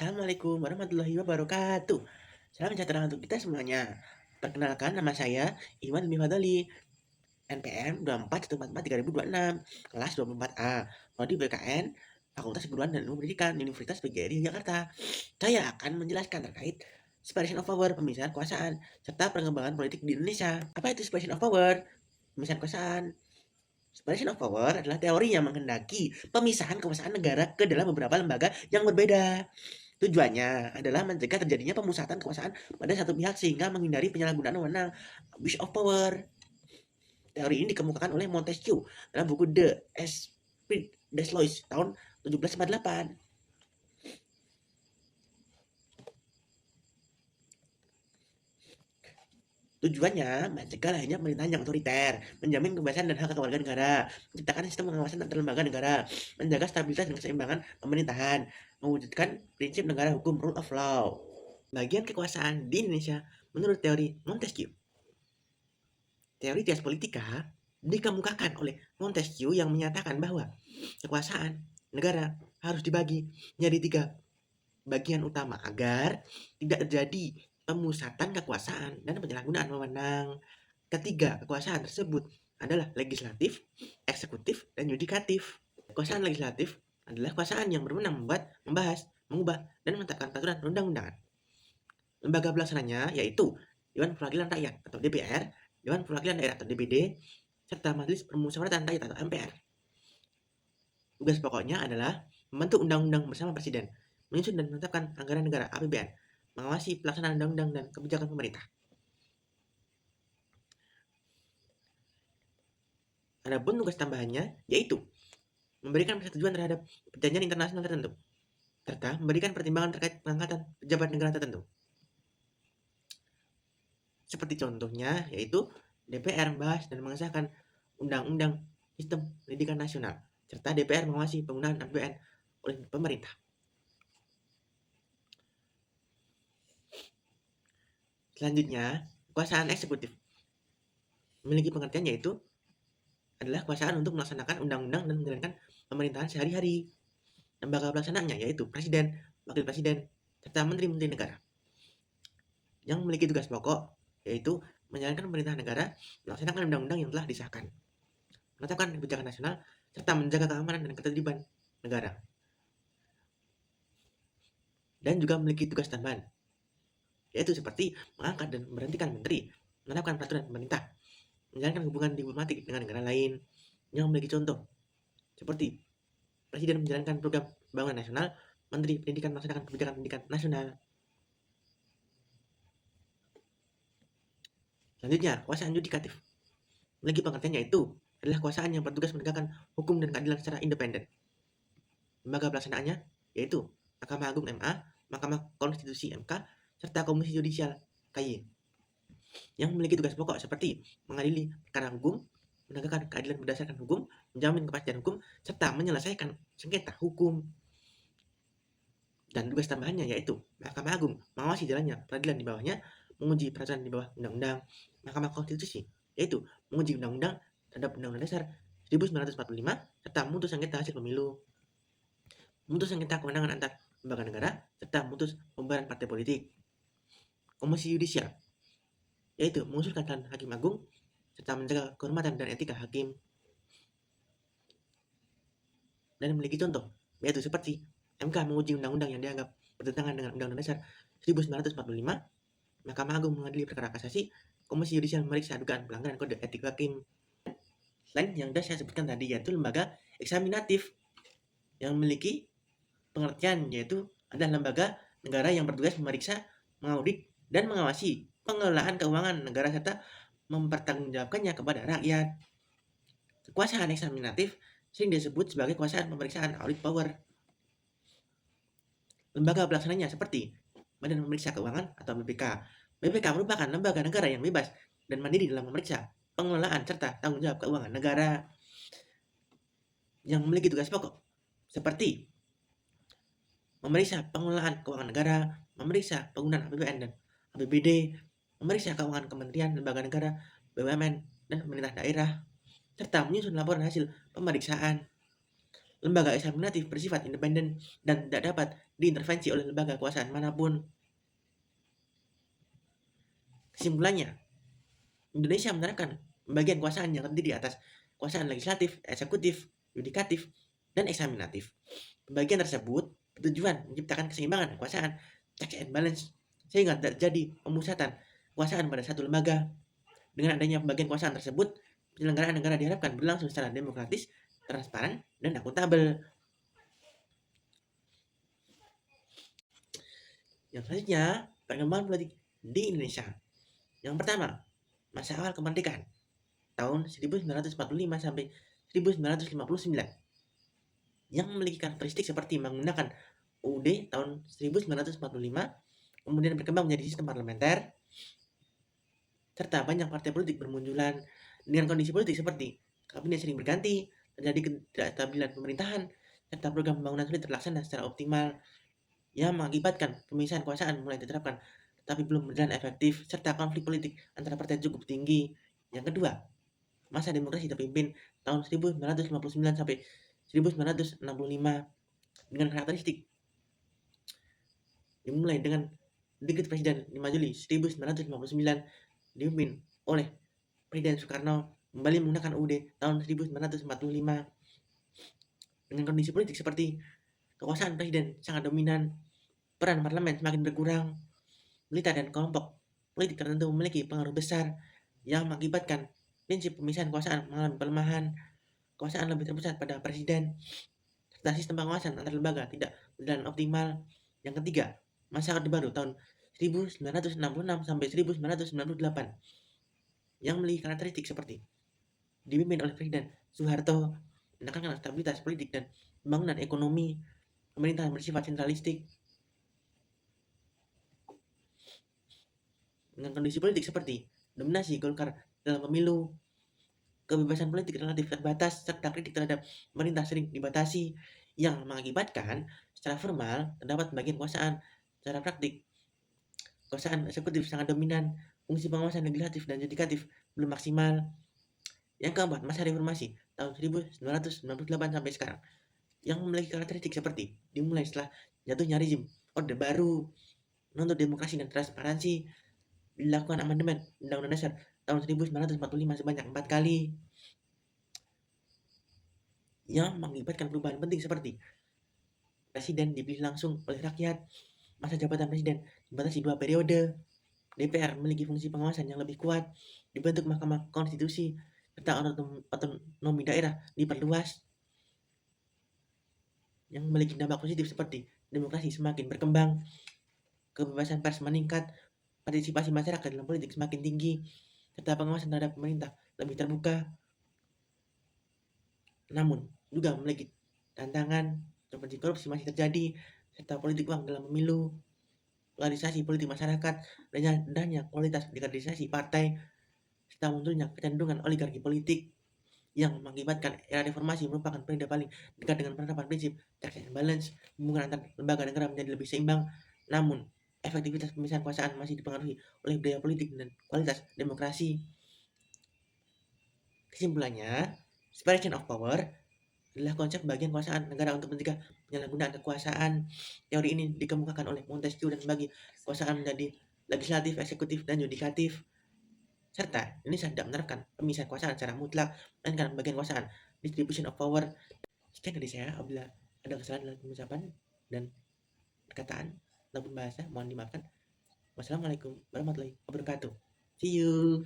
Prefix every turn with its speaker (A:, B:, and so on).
A: Assalamualaikum warahmatullahi wabarakatuh. Salam sejahtera untuk kita semuanya. Perkenalkan, nama saya Iwan Dwi Fadli, NPM 241443 2026, kelas 24A, Prodi BKN, Fakultas Keguruan dan Ilmu Pendidikan, Universitas PGRI Jakarta. Saya akan menjelaskan terkait separation of power, pemisahan kekuasaan, serta pengembangan politik di Indonesia. Apa itu separation of power? Pemisahan kekuasaan. Separation of power adalah teori yang menghendaki pemisahan kekuasaan negara ke dalam beberapa lembaga yang berbeda. Tujuannya adalah mencegah terjadinya pemusatan kekuasaan pada satu pihak sehingga menghindari penyalahgunaan wewenang, abuse of power. Teori ini dikemukakan oleh Montesquieu dalam buku The Esprit des Lois tahun 1748. Tujuannya mencegah lahirnya pemerintahan yang otoriter, menjamin kebebasan dan hak kewarganegaraan negara, menciptakan sistem pengawasan antar lembaga negara, menjaga stabilitas dan keseimbangan pemerintahan, mewujudkan prinsip negara hukum rule of law. Bagian kekuasaan di Indonesia menurut teori Montesquieu. Teori Dias Politika dikemukakan oleh Montesquieu yang menyatakan bahwa kekuasaan negara harus dibagi menjadi 3 bagian utama agar tidak terjadi pemusatan kekuasaan dan penyalahgunaan wewenang. Ketiga kekuasaan tersebut adalah legislatif, eksekutif, dan yudikatif. Kekuasaan legislatif adalah kekuasaan yang berwenang membuat, membahas, mengubah, dan menetapkan peraturan perundang-undangan. Lembaga pelaksananya yaitu Dewan Perwakilan Rakyat atau DPR, Dewan Perwakilan Daerah atau DPD, serta Majelis Permusyawaratan Rakyat atau MPR. Tugas pokoknya adalah membentuk undang-undang bersama Presiden, menyusun dan menetapkan anggaran negara (APBN), mengawasi pelaksanaan undang-undang dan kebijakan pemerintah. Adapun tugas tambahannya yaitu memberikan persetujuan terhadap perjanjian internasional tertentu, serta memberikan pertimbangan terkait pengangkatan pejabat negara tertentu. Seperti contohnya yaitu DPR membahas dan mengesahkan Undang-Undang Sistem Pendidikan Nasional, serta DPR mengawasi penggunaan APBN oleh pemerintah. Selanjutnya, kekuasaan eksekutif memiliki pengertian yaitu adalah kekuasaan untuk melaksanakan undang-undang dan menjalankan pemerintahan sehari-hari. Lembaga pelaksanaannya yaitu Presiden, Wakil Presiden, serta Menteri-Menteri Negara. Yang memiliki tugas pokok yaitu menjalankan pemerintahan negara, melaksanakan undang-undang yang telah disahkan, menetapkan kebijakan nasional, serta menjaga keamanan dan ketertiban negara. Dan juga memiliki tugas tambahan, yaitu seperti mengangkat dan memberhentikan menteri, menetapkan peraturan pemerintah, menjalankan hubungan diplomatik dengan negara lain yang memiliki contoh, seperti Presiden menjalankan program pembangunan nasional, Menteri Pendidikan melaksanakan kebijakan pendidikan nasional. Selanjutnya, kekuasaan yudikatif. Lagi pengertiannya itu adalah kekuasaan yang bertugas menegakkan hukum dan keadilan secara independen. Lembaga pelaksanaannya yaitu Mahkamah Agung (MA), Mahkamah Konstitusi (MK), serta Komisi Yudisial (KY), yang memiliki tugas pokok seperti mengadili perkara hukum, menegakkan keadilan berdasarkan hukum, menjamin kepastian hukum, serta menyelesaikan sengketa hukum. Dan tugas tambahannya yaitu Mahkamah Agung mengawasi jalannya peradilan di bawahnya, menguji peraturan di bawah undang-undang. Mahkamah Konstitusi yaitu menguji undang-undang terhadap Undang-Undang Dasar 1945 serta memutus sengketa hasil pemilu, memutus sengketa kewenangan antar lembaga negara, serta memutus pembubaran partai politik. Komisi Yudisial yaitu mengusulkan calon hakim agung serta menjaga kehormatan dan etika hakim. Dan memiliki contoh yaitu seperti MK menguji undang-undang yang dianggap bertentangan dengan Undang-Undang Dasar 1945, Mahkamah Agung mengadili perkara kasasi, Komisi Yudisial memeriksa dugaan pelanggaran kode etik hakim. Selain yang sudah saya sebutkan tadi yaitu lembaga eksaminatif yang memiliki pengertian yaitu adalah lembaga negara yang bertugas memeriksa, mengaudit, dan mengawasi pengelolaan keuangan negara serta mempertanggungjawabkannya kepada rakyat. Kekuasaan eksaminatif sering disebut sebagai kekuasaan pemeriksaan audit power. Lembaga pelaksananya seperti Badan Pemeriksa Keuangan atau BPK. BPK merupakan lembaga negara yang bebas dan mandiri dalam memeriksa, pengelolaan, serta tanggung jawab keuangan negara yang memiliki tugas pokok seperti memeriksa pengelolaan keuangan negara, memeriksa penggunaan APBN dan APBD, memeriksa keuangan kementerian, lembaga negara, BUMN, dan pemerintah daerah, serta menyusun laporan hasil pemeriksaan. Lembaga eksaminatif bersifat independen dan tidak dapat diintervensi oleh lembaga kekuasaan manapun. Kesimpulannya, Indonesia menerapkan pembagian kekuasaan yang terdiri atas kekuasaan legislatif, eksekutif, yudikatif, dan eksaminatif. Pembagian tersebut bertujuan menciptakan keseimbangan kekuasaan, check and balance, sehingga tidak terjadi pemusatan kekuasaan pada satu lembaga. Dengan adanya pembagian kekuasaan tersebut, penyelenggaraan negara diharapkan berlangsung secara demokratis, transparan, dan akuntabel. Yang selanjutnya, perkembangan politik di Indonesia. Yang pertama, masa awal kemerdekaan tahun 1945 sampai 1959 yang memiliki karakteristik seperti menggunakan UUD tahun 1945, kemudian berkembang menjadi sistem parlementer, serta banyak partai politik bermunculan dengan kondisi politik seperti kabinet sering berganti, terjadi ketidakstabilan pemerintahan, serta program pembangunan sulit terlaksana secara optimal yang mengakibatkan pemisahan kekuasaan mulai diterapkan tapi belum berjalan efektif, serta konflik politik antara partai cukup tinggi. Yang kedua, masa demokrasi terpimpin tahun 1959 sampai 1965 dengan karakteristik dimulai dengan Dekret Presiden 5 Juli 1959 dipimpin oleh Presiden Soekarno kembali menggunakan UUD tahun 1945 dengan kondisi politik seperti kekuasaan presiden sangat dominan, peran parlemen semakin berkurang, militer dan kelompok politik tertentu memiliki pengaruh besar yang mengakibatkan prinsip pemisahan kekuasaan mengalami pelemahan, kekuasaan lebih terpusat pada presiden, serta sistem pengawasan antar lembaga tidak berjalan optimal. Yang ketiga, masa Orde Baru tahun 1966 sampai 1998 yang memiliki karakteristik seperti dipimpin oleh Presiden Soeharto, menekankan stabilitas politik dan pembangunan ekonomi, pemerintahan bersifat sentralistik, dengan kondisi politik seperti dominasi Golkar dalam pemilu, kebebasan politik relatif terbatas, serta kritik terhadap pemerintah sering dibatasi, yang mengakibatkan secara formal terdapat bagian kekuasaan, secara praktik kekuasaan eksekutif sangat dominan, fungsi pengawasan legislatif dan yudikatif belum maksimal. Yang keempat, masa reformasi tahun 1998 sampai sekarang yang memiliki karakteristik seperti dimulai setelah jatuhnya rezim Orde Baru, menuntut demokrasi dan transparansi, dilakukan amandemen Undang-Undang Dasar tahun 1945 sebanyak 4 kali, yang mengakibatkan perubahan penting seperti presiden dipilih langsung oleh rakyat, masa jabatan presiden dibatasi 2 periode, DPR memiliki fungsi pengawasan yang lebih kuat, dibentuk Mahkamah Konstitusi, serta otonomi daerah diperluas, yang memiliki dampak positif seperti demokrasi semakin berkembang, kebebasan pers meningkat, partisipasi masyarakat dalam politik semakin tinggi, serta pengawasan terhadap pemerintah lebih terbuka. Namun, juga memiliki tantangan seperti korupsi masih terjadi, serta politik uang dalam pemilu, polarisasi politik masyarakat, rendahnya kualitas dikaderisasi partai, serta munculnya kecenderungan oligarki politik yang mengakibatkan era reformasi merupakan periode paling dekat dengan penerapan prinsip check and balance, hubungan antar lembaga negara menjadi lebih seimbang. Namun, efektivitas pemisahan kekuasaan masih dipengaruhi oleh budaya politik dan kualitas demokrasi. Kesimpulannya, separation of power adalah konsep bagian kekuasaan negara untuk mencegah penyalahgunaan kekuasaan. Teori ini dikemukakan oleh Montesquieu dan membagi kekuasaan menjadi legislatif, eksekutif, dan yudikatif. Serta Indonesia tidak menerapkan pemisahan kekuasaan secara mutlak, melainkan bagian kekuasaan, distribution of power. Sekian dari saya, apabila ada kesalahan dalam pengucapan dan perkataan ataupun bahasa, mohon dimaafkan. Wassalamualaikum warahmatullahi wabarakatuh. See you.